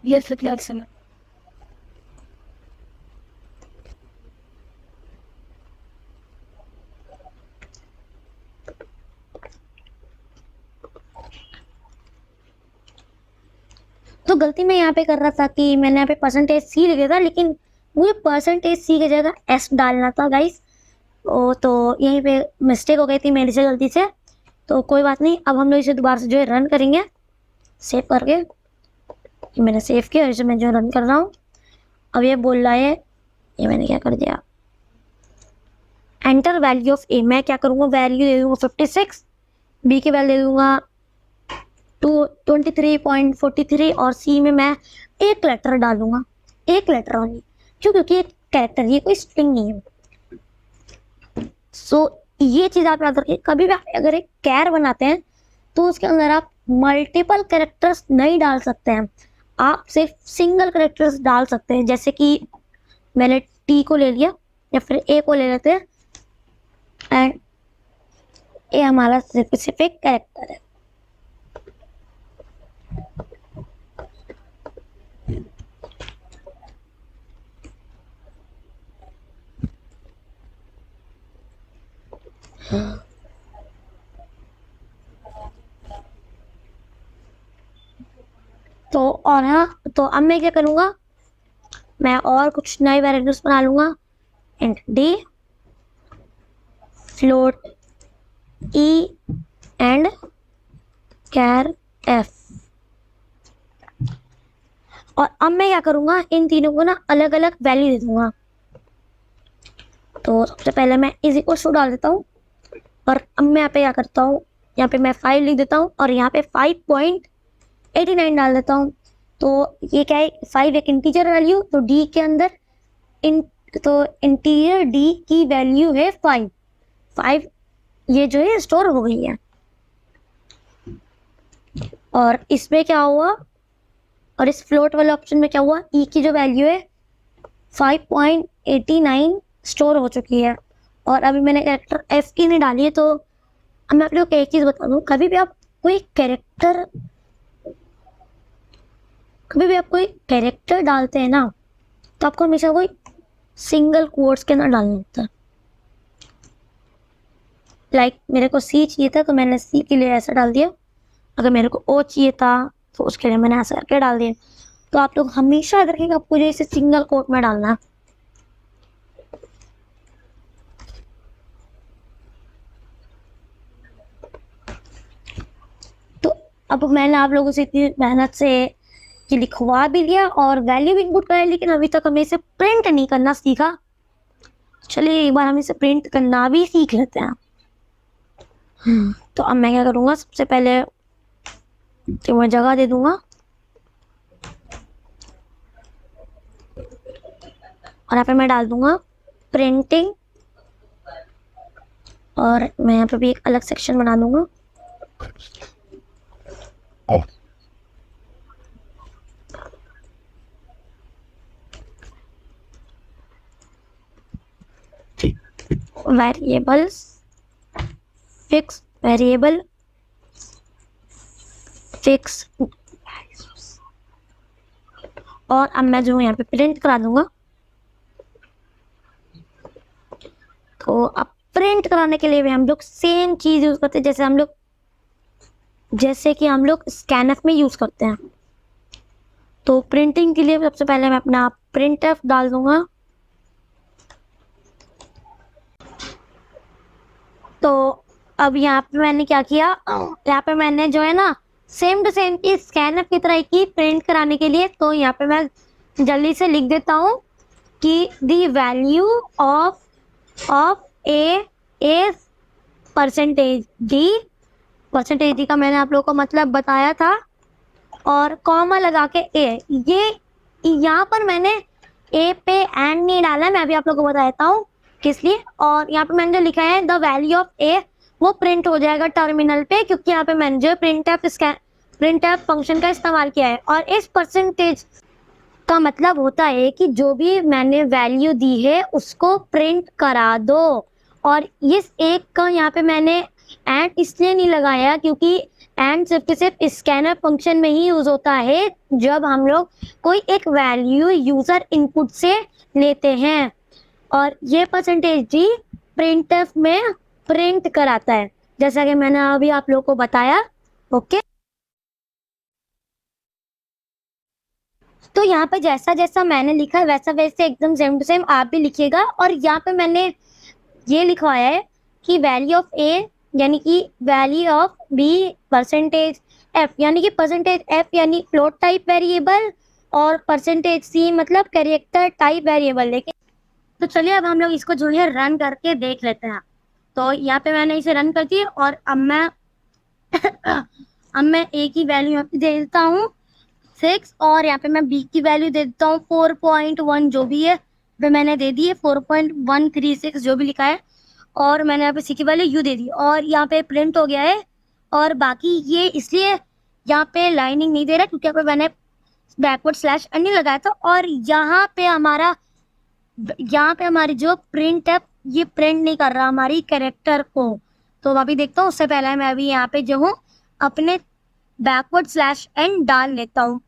Yes, sir. तो गलती मैं यहाँ पे कर रहा था कि मैंने यहाँ पे परसेंटेज सी लिखा था, लेकिन मुझे परसेंटेज सी की जगह एस डालना था गाइस। तो यहीं पे मिस्टेक हो गई थी मेरी से गलती से, तो कोई बात नहीं। अब हम लोग इसे दोबारा से जो है रन करेंगे, सेव करके। ये मैंने सेव किया और इसे मैं जो रन कर रहा हूँ। अब ये बोल रहा है, ये मैंने क्या कर दिया, एंटर वैल्यू ऑफ ए। मैं क्या करूँगा, वैल्यू दे दूँगा 56, बी की वैल्यू दे दूँगा 23.43 और सी में मैं एक लेटर डालूंगा, एक लेटर ओनली। क्यों? क्योंकि एक कैरेक्टर, ये कोई स्ट्रिंग नहीं है। ये चीज आप याद रखिए, कभी भी आप अगर एक कैर बनाते हैं तो उसके अंदर आप मल्टीपल कैरेक्टर्स नहीं डाल सकते हैं, आप सिर्फ सिंगल कैरेक्टर्स डाल सकते हैं। जैसे कि मैंने टी को ले लिया या फिर ए को ले लेते हैं, एंड ए हमारा स्पेसिफिक कैरेक्टर है। तो और हाँ, तो अब मैं क्या करूँगा, मैं और कुछ नए वेरिएबल्स बना लूँगा। Int D, float E and char F. और अब मैं क्या करूँगा, इन तीनों को ना अलग अलग वैल्यू दे दूँगा। तो सबसे पहले मैं इज इक्वल टू डाल देता हूँ, और अब मैं यहाँ पे क्या करता हूँ, यहाँ पे मैं 5 लिख देता हूँ और यहाँ पे 5.0 89 डाल देता हूँ। तो ये क्या है, 5 एक इंटीजर वैल्यू, तो डी के अंदर तो इंटीजर डी की वैल्यू है 5 ये जो है स्टोर हो गई है। और इसमें क्या हुआ, और इस फ्लोट वाले ऑप्शन में क्या हुआ, ई की जो वैल्यू है 5.89 स्टोर हो चुकी है। और अभी मैंने कैरेक्टर एफ की नहीं डाली है। तो अब मैं आप लोग को एक चीज बता दूं, कभी भी आप कोई कैरेक्टर डालते हैं ना, तो आपको हमेशा कोई सिंगल कोट्स के अंदर डालना होता है। लाइक मेरे को सी चाहिए था तो मैंने सी के लिए ऐसा डाल दिया, अगर मेरे को ओ चाहिए था तो उसके लिए मैंने ऐसा करके डाल दिया। तो आप लोग हमेशा याद रखिएगा आपको जो इसे सिंगल कोट में डालना है। तो अब मैंने आप लोगों से इतनी मेहनत से ये लिखवा भी लिया और वैल्यू भी इनपुट कराई, लेकिन अभी तक हमें इसे प्रिंट नहीं करना सीखा। चलिए एक बार हम इसे प्रिंट करना भी सीख लेते हैं। तो अब मैं क्या करूँगा, सबसे पहले तो मैं जगह दे दूंगा और यहाँ पे मैं डाल दूंगा प्रिंटिंग, और मैं यहाँ पे भी एक अलग सेक्शन बना दूंगा। वेरिएबल्स, फिक्स वेरिएबल, फिक्स, और अब मैं जो यहाँ पे प्रिंट करा दूंगा। तो अब प्रिंट कराने के लिए भी हम लोग सेम चीज यूज करते हैं जैसे कि हम लोग स्कैनफ में यूज करते हैं। तो प्रिंटिंग के लिए सबसे पहले मैं अपना प्रिंटफ डाल दूंगा। तो अब यहाँ पे मैंने क्या किया, यहाँ पे मैंने जो है ना सेम टू सेम की स्कैनफ की तरह की प्रिंट कराने के लिए, तो यहाँ पे मैं जल्दी से लिख देता हूँ कि the value of A is percentage D का मैंने आप लोगों को मतलब बताया था, और कॉमा लगा के ए। ये यहाँ पर मैंने ए पे एंड नहीं डाला है, मैं अभी आप लोगों को बता देता हूँ किस लिए। और यहाँ पे मैंने जो लिखा है द वैल्यू ऑफ ए, वो प्रिंट हो जाएगा टर्मिनल पे, क्योंकि यहाँ पे मैंने जो प्रिंटफ फंक्शन का इस्तेमाल किया है। और इस परसेंटेज का मतलब होता है कि जो भी मैंने वैल्यू दी है उसको प्रिंट करा दो। और इस एक का यहाँ पे मैंने एंड इसलिए नहीं लगाया क्योंकि एंड सिर्फ स्कैनर फंक्शन में ही यूज होता है जब हम लोग कोई एक वैल्यू यूजर इनपुट से लेते हैं, और ये परसेंटेज डी प्रिंटफ में प्रिंट कराता है, जैसा कि मैंने अभी आप लोगों को बताया। ओके, तो यहाँ पे जैसा जैसा मैंने लिखा है वैसा वैसे एकदम सेम टू सेम आप भी लिखिएगा। और यहाँ पे मैंने ये लिखवाया है कि वैल्यू ऑफ ए यानी कि value of B percentage F यानी कि परसेंटेज एफ यानी फ्लोट टाइप वेरिएबल, और परसेंटेज सी मतलब कैरेक्टर टाइप वेरिएबल। लेकिन तो चलिए अब हम लोग इसको जो है रन करके देख लेते हैं। तो यहाँ पे मैंने इसे रन कर दिया, और अब मैं ए की वैल्यू यहाँ पे दे देता हूँ 6, और यहाँ पे मैं बी की वैल्यू दे देता हूँ 4.1 जो भी है वे मैंने दे दी है, 4.136 जो भी लिखा है, और मैंने यहाँ पे सी की वैल्यू यू दे दी, और यहाँ पे प्रिंट हो गया है। और बाकी ये इसलिए यहाँ पे लाइनिंग नहीं दे रहा क्योंकि यहाँ पे मैंने बैकवर्ड स्लैश एन नहीं लगाया था। और यहाँ पे हमारी जो प्रिंट है ये प्रिंट नहीं कर रहा हमारी कैरेक्टर को। तो अभी देखता हूँ, उससे पहले मैं अभी यहाँ पे जो हूँ अपने बैकवर्ड स्लैश एन डाल लेता हूँ,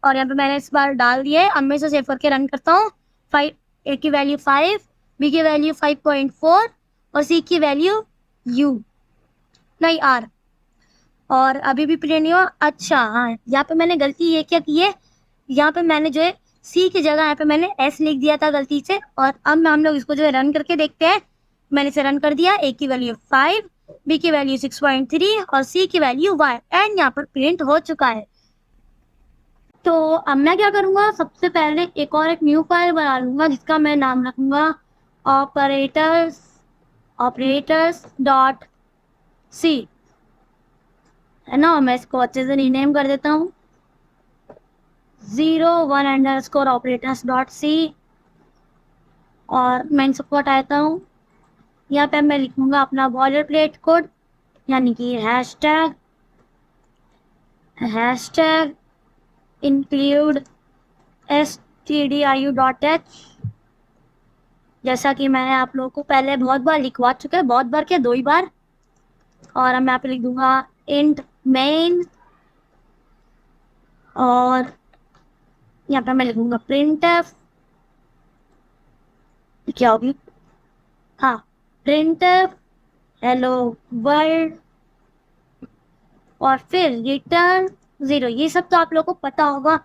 और यहाँ पे मैंने इस बार डाल दिया है। अब मैं इसे सेव करके रन करता हूँ। ए की वैल्यू 5, बी की वैल्यू 5.4 और सी की वैल्यू यू नहीं आर, और अभी भी प्रिंट नहीं हुआ। अच्छा हाँ, यहाँ पे मैंने गलती ये क्या की है, यहाँ पे मैंने जो है सी की जगह यहाँ पे मैंने एस लिख दिया था गलती से। और अब हम लोग इसको जो है रन करके देखते हैं। मैंने इसे रन कर दिया, ए की वैल्यू 5, बी की वैल्यू 6.3 और सी की वैल्यू y, एंड यहाँ पर प्रिंट हो चुका है। तो अब मैं क्या करूँगा, सबसे पहले एक न्यू फाइल बना लूँगा जिसका मैं नाम रखूँगा ऑपरेटर्स डॉट सी। है ना। मैं इसको अच्छे से रीनेम कर देता हूँ 01_operators.c और मैं इन सबको हटाता हूँ। यहाँ पे मैं लिखूंगा अपना बॉर्डर प्लेट कोड यानी कि हैशटैग इंक्लूड stdio.h, जैसा कि मैंने आप लोगों को पहले बहुत बार लिखवा चुका है, बहुत बार क्या 2 ही बार। और अब मैं यहाँ पे लिख दूंगा इंट मेन और यहाँ पे मैं लिखूंगा printf, क्या होगी, हाँ printf हेलो वर्ल्ड और फिर रिटर्न 0। ये सब तो आप लोगों को पता होगा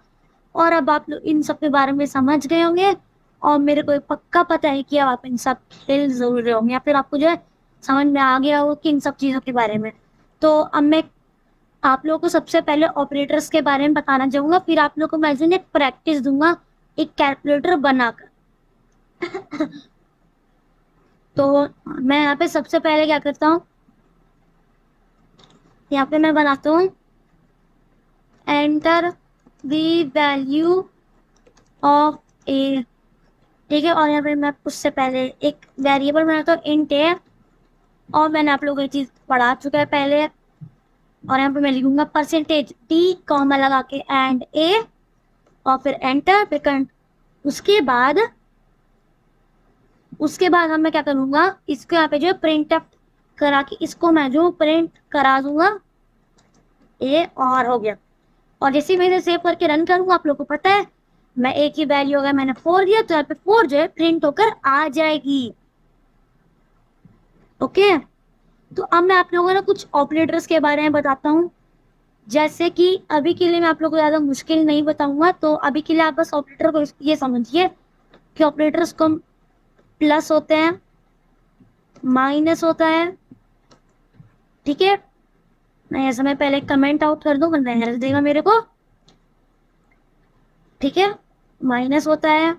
और अब आप लोग इन सब के बारे में समझ गए होंगे और मेरे को पक्का पता है कि अब आप इन सब से जरूर रहे होंगे या फिर आपको जो है समझ में आ गया हो कि इन सब चीज़ों के बारे में। तो अब मैं आप लोगों को सबसे पहले ऑपरेटर्स के बारे में बताना चाहूंगा, फिर आप लोगों को मैं एक प्रैक्टिस दूंगा एक कैलकुलेटर बनाकर। तो मैं यहाँ पे सबसे पहले क्या करता हूँ, यहाँ पे मैं बनाता हूँ एंटर द वैल्यू ऑफ ए, ठीक है। और यहाँ पे मैं उससे पहले एक वेरिएबल बनाता हूँ इंट ए और मैंने आप लोगों को ये चीज़ पढ़ा चुका है पहले। और यहाँ पे मैं लिखूंगा परसेंटेज डी कॉमा लगा के एंड ए और फिर एंटर पे करंट। उसके बाद हम मैं क्या करूंगा, इसको यहाँ पे जो प्रिंट करा के इसको मैं जो प्रिंट करा दूंगा ए और हो गया। और जैसे ही मैं इसे सेव करके रन करूंगा आप लोग को पता है मैं एक ही वैल्यू अगर मैंने 4 दिया तो यहाँ पे 4 जो है प्रिंट होकर आ जाएगी। ओके, तो अब मैं आप लोगों को ना कुछ ऑपरेटर्स के बारे में बताता हूँ, जैसे कि अभी के लिए मैं आप लोगों को ज़्यादा मुश्किल नहीं बताऊंगा। तो अभी के लिए आप बस ऑपरेटर को ये समझिए कि ऑपरेटर्स को प्लस होते हैं, माइनस होता है, ठीक है। मैं ऐसा मैं पहले कमेंट आउट कर दूं वरना हेल्प देगा मेरे को, ठीक है। माइनस होता है,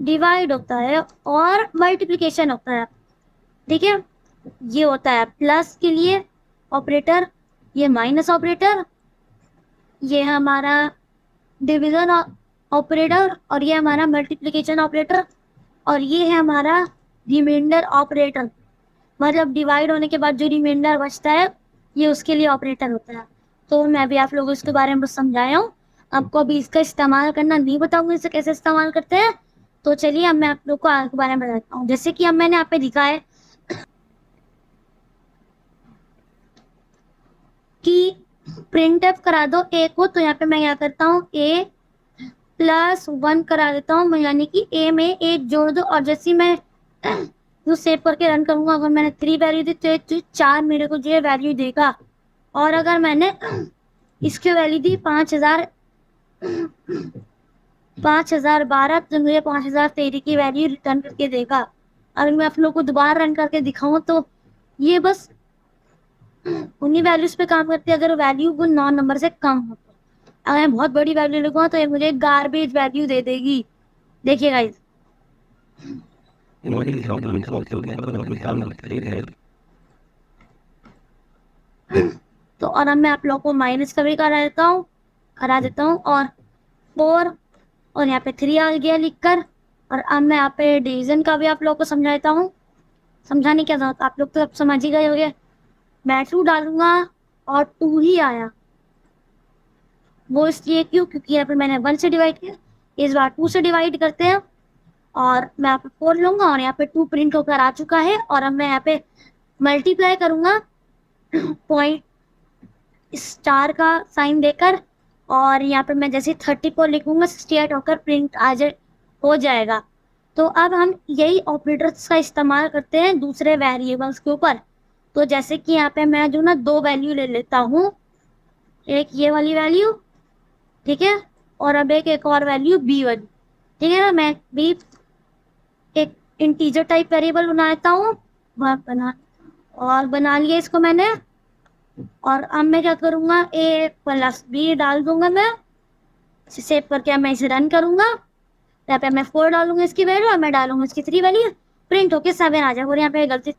डिवाइड होता है और मल्टीप्लिकेशन होता है, ठीक है। ये होता है प्लस के लिए ऑपरेटर, ये माइनस ऑपरेटर, ये हमारा डिवीजन ऑपरेटर और ये हमारा मल्टीप्लिकेशन ऑपरेटर और ये है हमारा रिमाइंडर ऑपरेटर। मतलब डिवाइड होने के बाद जो रिमाइंडर बचता है ये उसके लिए ऑपरेटर होता है। तो मैं भी आप लोगों को इसके बारे में बस समझाया हूँ, आपको अभी इसका इस्तेमाल करना नहीं बताऊंगा इसे कैसे इस्तेमाल करते हैं। तो चलिए अब मैं आप लोग को आगे के बारे में बताता हूँ। जैसे कि अब मैंने यहाँ पे लिखा है कि प्रिंटफ करा दो ए को, तो यहाँ पे मैं क्या करता हूँ ए +1 करा देता हूँ, यानी कि ए में 1 जोड़ दो। और जैसे मैं जो सेव करके रन करूंगा अगर मैंने 3 वैल्यू दी तो 4 मेरे को जो है वैल्यू देगा। और अगर मैंने इसकी वैल्यू दी 5012 तो मुझे 5013 की वैल्यू रिटर्न करके देगा। अगर मैं आप लोग को दोबारा रन करके दिखाऊं तो ये बस उन्हीं वैल्यूज पे काम करती है अगर वैल्यू वो 9 नंबर से कम हो। अगर मैं बहुत बड़ी वैल्यू लिखूंगा तो ये मुझे गार्बेज वैल्यू दे देगी। देखिए गाइस, तो और अब मैं आप लोगों को माइनस का भी करा देता हूँ और 4 और यहाँ पे 3 आ गया लिखकर। और अब मैं यहाँ पे डिवीजन का भी आप लोगों को समझाता हूँ। समझाने क्या जरूरत, आप लोग तो अब समझ ही गए होंगे। मैं 2 डालूंगा और 2 ही आया, वो इसलिए क्यों, क्योंकि यहाँ पे मैंने 1 से डिवाइड किया, इस बार 2 से डिवाइड करते हैं। और मैं यहाँ पे 4 लूंगा और यहाँ पे 2 प्रिंट होकर आ चुका है। और अब मैं यहाँ पे मल्टीप्लाई करूंगा पॉइंट स्टार का साइन देकर और यहाँ पे मैं जैसे 34 लिखूंगा 68 होकर प्रिंट हो जाएगा। तो अब हम यही ऑपरेटर्स का इस्तेमाल करते हैं दूसरे वेरिएबल्स के ऊपर। तो जैसे कि यहाँ पे मैं जो ना 2 वैल्यू ले लेता हूँ, एक ये वाली वैल्यू, ठीक है, और अब एक और वैल्यू बी वाली, ठीक है ना। मैं भी एक इंटीजर टाइप वेरिएबल बनाता हूँ, बना लिया इसको मैंने। और अब मैं क्या करूंगा a+b डाल दूंगा, मैं इसे सेव करके मैं इसे रन करूंगा। यहाँ पे मैं 4 डालूंगा इसकी वैल्यू और मैं डालूंगा इसकी 3 वैल्यू, प्रिंट होके 7 आ जाए। और यहाँ पे गलती,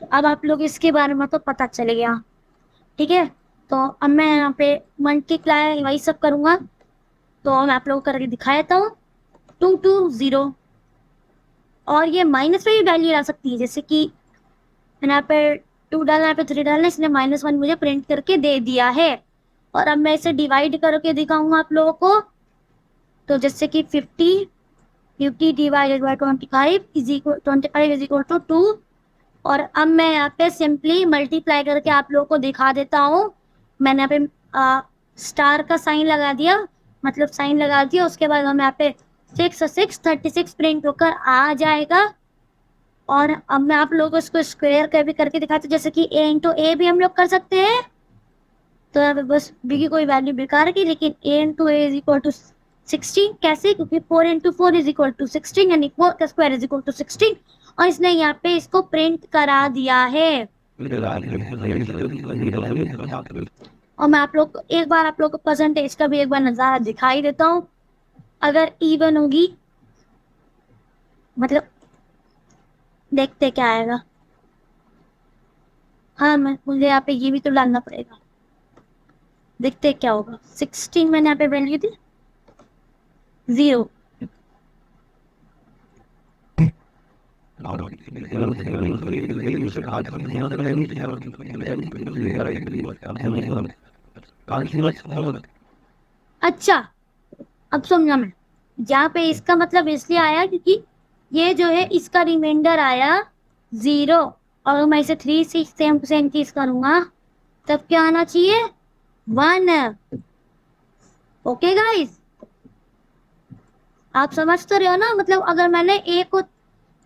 अब आप लोग इसके बारे में तो पता चल गया। ठीक है। तो अब मैं यहाँ पे मल्टीप्लाई वही सब करूँगा, तो मैं आप लोगों को करके दिखा देता हूँ। 2 2 0, और ये माइनस में भी वैल्यू आ सकती है, जैसे कि मैंने यहाँ पे 2 डालना, यहाँ पे 3 डालना, इसने -1 मुझे प्रिंट करके दे दिया है। और अब मैं इसे डिवाइड करके दिखाऊंगा आप लोगों को। तो जैसे कि 50 divided by 25 is equal to 2। और अब मैं यहाँ पे सिंपली मल्टीप्लाई करके आप लोगों को दिखा देता हूँ। मैंने यहाँ पे स्टार का साइन लगा दिया, मतलब साइन लगा दिया, उसके बाद हम यहाँ पे 6 और 6 36 प्रिंट होकर आ जाएगा। और अब मैं आप लोगों को इसको स्क्वायर कर भी करके दिखाती हूँ, जैसे कि a इंटू ए भी हम लोग कर सकते हैं। तो यहाँ पे बस b की कोई वैल्यू बेकार की, लेकिन a into A is equal to 16। कैसे? क्योंकि 4 इंटू 4 इज इक्वल टू 16, यानी 4 का स्क्वायर इज इक्वल टू 16। और इसने यहाँ पे इसको प्रिंट करा दिया है। और मैं आप लोग को एक बार आप लोग को परसेंटेज का भी एक बार नजारा दिखाई देता हूँ। अगर इवन होगी, मतलब देखते क्या आएगा। हाँ, मुझे यहाँ पे ये भी तो डालना पड़ेगा, देखते क्या होगा। 16 मैंने यहाँ पे वैल्यू दी, 0। अच्छा, अब समझा मैं। यहाँ पे इसका मतलब इसलिए आया क्योंकि ये जो है इसका रिमाइंडर आया 0। और मैं इसे 3 से सेम टू सेम चीज करूंगा, तब क्या आना चाहिए? 1। ओके गाइस, आप समझ तो रहे हो ना? मतलब अगर मैंने a को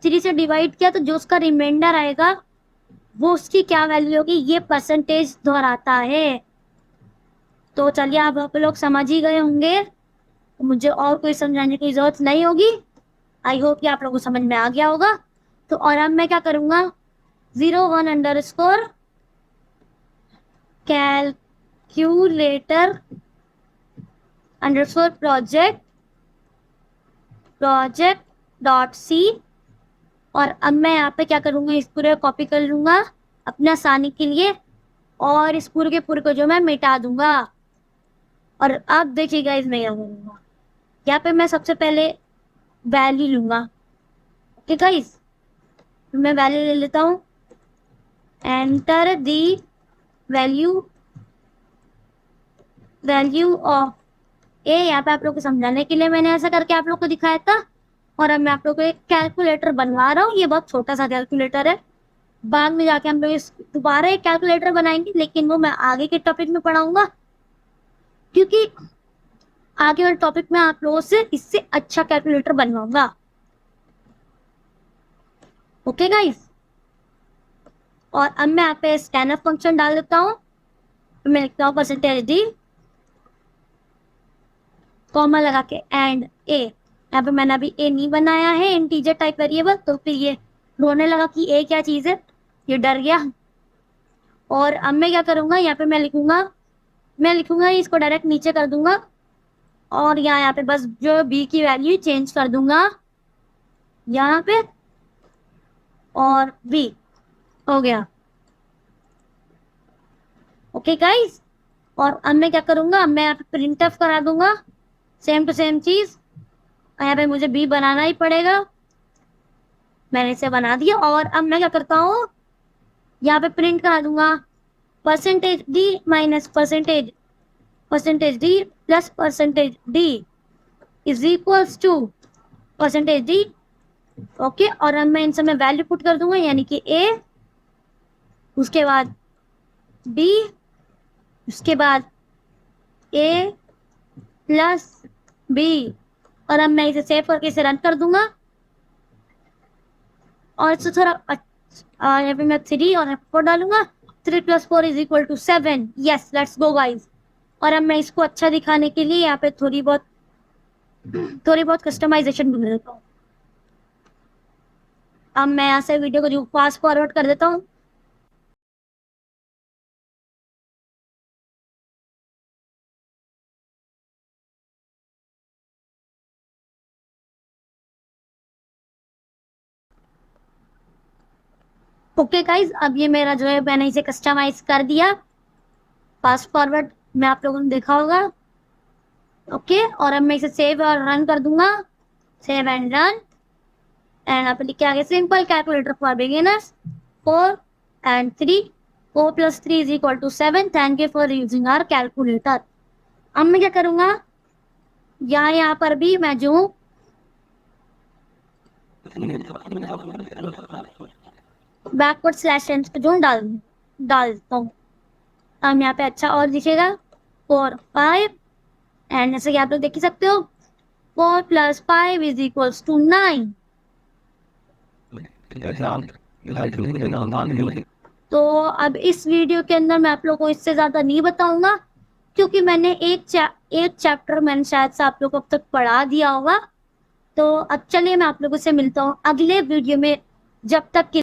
3 से डिवाइड किया तो जो उसका रिमाइंडर आएगा वो उसकी क्या वैल्यू होगी, ये परसेंटेज दोहराता है। तो चलिए, आप लोग समझ ही गए होंगे, तो मुझे और कोई समझाने की जरूरत नहीं होगी। आई होप कि आप लोगों को समझ में आ गया होगा। तो और अब मैं क्या करूंगा, 01 underscore calculator underscore project dot C. और अब मैं यहाँ पे क्या करूंगा, इस पूरे कॉपी कर लूंगा अपने आसानी के लिए, और इस पूरे के पूरे को जो मैं मिटा दूंगा। और अब देखिएगा इसमें क्या करूंगा, यहाँ पे मैं सबसे पहले वैल्यू लूंगा। ओके गाइस, मैं वैल्यू ले लेता हूँ। एंटर दी वैल्यू ऑफ ए। यहाँ पे आप लोग को समझाने के लिए मैंने ऐसा करके आप लोग को दिखाया था। और अब मैं आप लोग को एक कैलकुलेटर बनवा रहा हूँ, ये बहुत छोटा सा कैलकुलेटर है। बाद में जाके हम लोग इस दोबारा एक कैलकुलेटर बनाएंगे, लेकिन वो मैं आगे के टॉपिक में पढ़ाऊंगा, क्योंकि आगे वाले टॉपिक में आप लोगों से इससे अच्छा कैलकुलेटर बनवाऊंगा। ओके गाइस, और अब मैं यहाँ पे स्कैनफ फंक्शन डाल देता हूँ। मैं लिखता हूँ परसेंटेज डी, कॉमा लगा के एंड ए। यहाँ पे मैंने अभी ए नहीं बनाया है इंटीजर टाइप वेरिएबल, तो फिर ये रोने लगा कि ए क्या चीज है, ये डर गया। और अब मैं क्या करूंगा, यहाँ पे मैं लिखूंगा इसको डायरेक्ट नीचे कर दूंगा, और यहाँ पे बस जो बी की वैल्यू चेंज कर दूंगा यहाँ पे, और बी हो गया। ओके गाइस, और अब मैं क्या करूंगा, अब मैं यहाँ पे प्रिंट ऑफ करा दूंगा सेम टू सेम चीज। यहाँ पे मुझे बी बनाना ही पड़ेगा, मैंने इसे बना दिया। और अब मैं क्या करता हूँ, यहाँ पे प्रिंट करा दूंगा percentage D minus percentage D plus percentage D is equals to percentage D. Okay, और अब मैं इन सब में वैल्यू पुट कर दूंगा, यानी कि ए, उसके बाद बी, उसके बाद ए प्लस बी। और अब मैं इसे सेव करके इसे रन कर दूंगा। और इससे थोड़ा यहाँ पे मैं 3 और 4 डालूंगा। 3 + 4 is equal to 7। Yes, let's go guys. और अब मैं इसको अच्छा दिखाने के लिए यहाँ पे थोड़ी बहुत कस्टमाइजेशन भी देता हूँ। अब मैं यहाँ से वीडियो को जो फास्ट फॉरवर्ड कर देता हूँ। ओके गाइस, अब ये मेरा जो है मैंने इसे कस्टमाइज कर दिया। फास्ट फॉरवर्ड में आप लोगों ने देखा होगा। ओके, और अब मैं इसे सेव और रन कर दूंगा, सेव एंड रन। एंड आप लिख के आगे simple calculator for beginners 4 and 3, 4 plus 3 is equal to 7। Thank you for using our calculator. अब मैं क्या करूंगा, यहाँ पर भी मैं जो बैकवर्ड स्लैश जो डालता हूँ, अब यहाँ पे अच्छा और दिखेगा 4 5। एंड जैसे कि आप लोग देख ही सकते हो 4 plus 5 is equals to 9। तो अब इस वीडियो के अंदर मैं आप लोगों को इससे ज्यादा नहीं बताऊंगा, क्योंकि मैंने एक चैप्टर मैंने शायद से आप लोगों को अब तक पढ़ा दिया होगा। तो अब चलिए मैं आप लोगों से मिलता हूँ अगले वीडियो में, जब तक कि